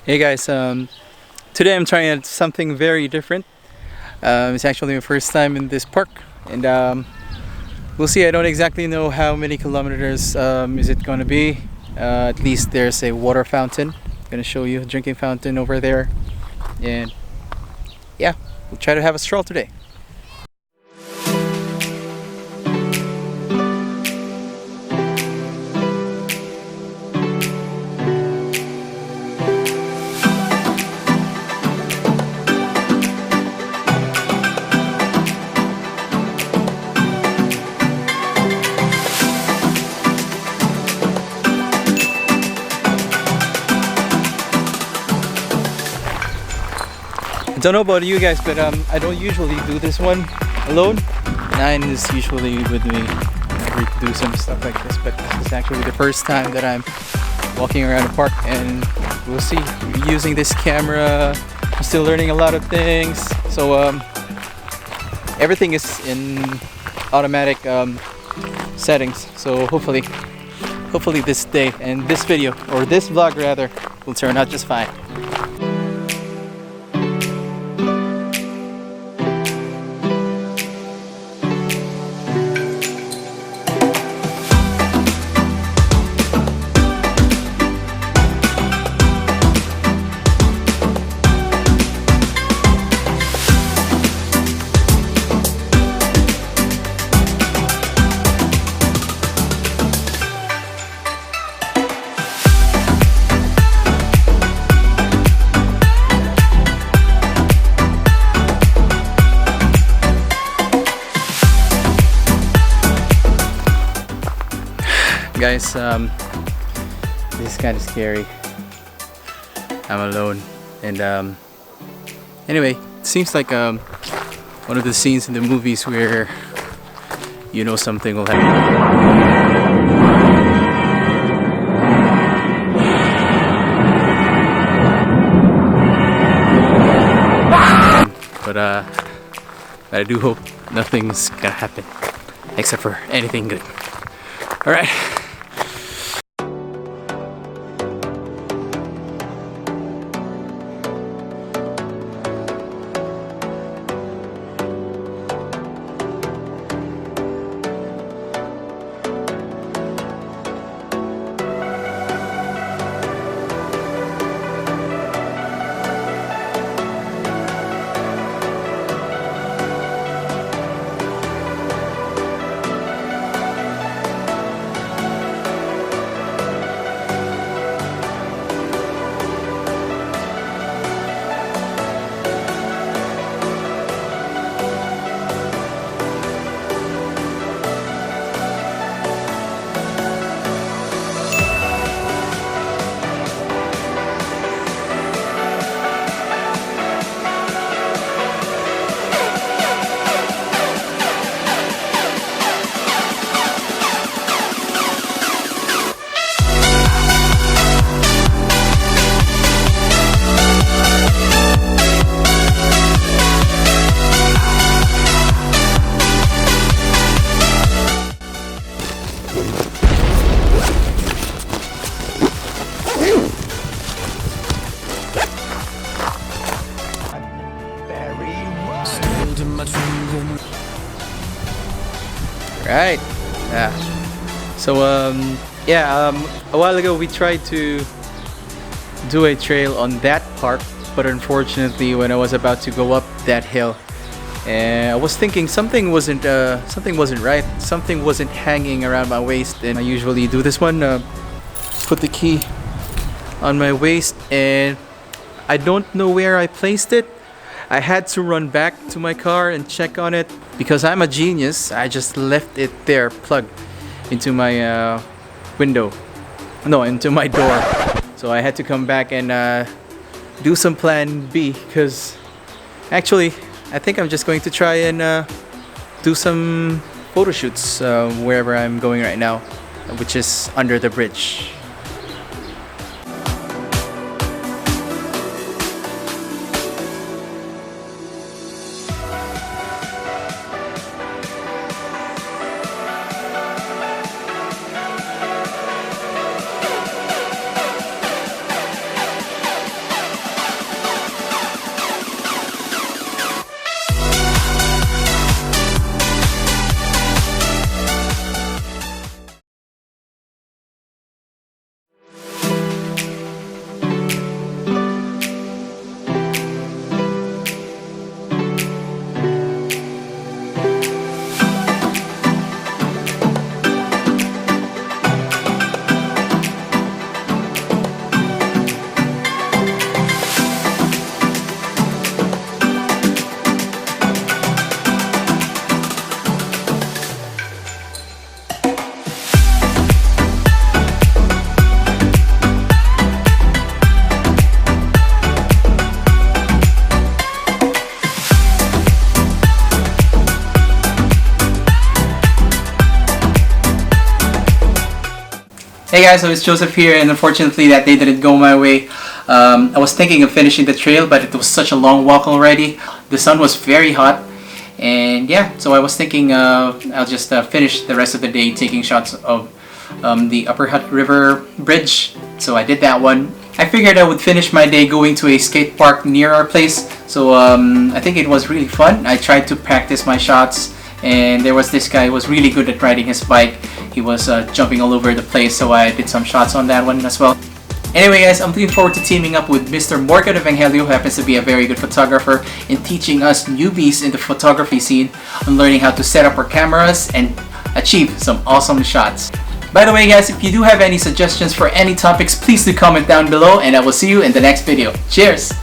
Hey guys, today I'm trying out something very different. It's actually my first time in this park, and we'll see. I don't exactly know how many kilometers is it going to be. At least there's a water fountain. I'm going to show you a drinking fountain over there, and yeah, we'll try to have a stroll today. I don't know about you guys, but I don't usually do this one alone. Nine is usually with me to do some stuff like this, but this is actually the first time that I'm walking around the park, and we'll see. Using this camera, I'm still learning a lot of things. So everything is in automatic settings. So hopefully this day and this video, or this vlog rather, will turn out just fine. Guys, this is kind of scary. I'm alone, and anyway, it seems like one of the scenes in the movies where you know something will happen. But I do hope nothing's gonna happen, except for anything good. All right. Right. Yeah. So a while ago we tried to do a trail on that park, but unfortunately when I was about to go up that hill, I was thinking something wasn't right. Something wasn't hanging around my waist, and I usually do this one. Put the key on my waist, and I don't know where I placed it. I had to run back to my car and check on it because I'm a genius. I just left it there plugged into my into my door. So I had to come back and do some plan B, because actually I think I'm just going to try and do some photo shoots wherever I'm going right now, which is under the bridge. Hey guys, so it's Joseph here, and unfortunately that day didn't go my way. I was thinking of finishing the trail, but it was such a long walk already. The sun was very hot, and yeah, so I was thinking I'll just finish the rest of the day taking shots of the Upper Hutt River Bridge. So I did that one. I figured I would finish my day going to a skate park near our place. So I think it was really fun. I tried to practice my shots, and there was this guy who was really good at riding his bike. He was jumping all over the place, so I did some shots on that one as well. Anyway guys, I'm looking forward to teaming up with Mr. Morgan Evangelio, who happens to be a very good photographer, in teaching us newbies in the photography scene on learning how to set up our cameras and achieve some awesome shots. By the way guys, if you do have any suggestions for any topics, please do comment down below, and I will see you in the next video. Cheers!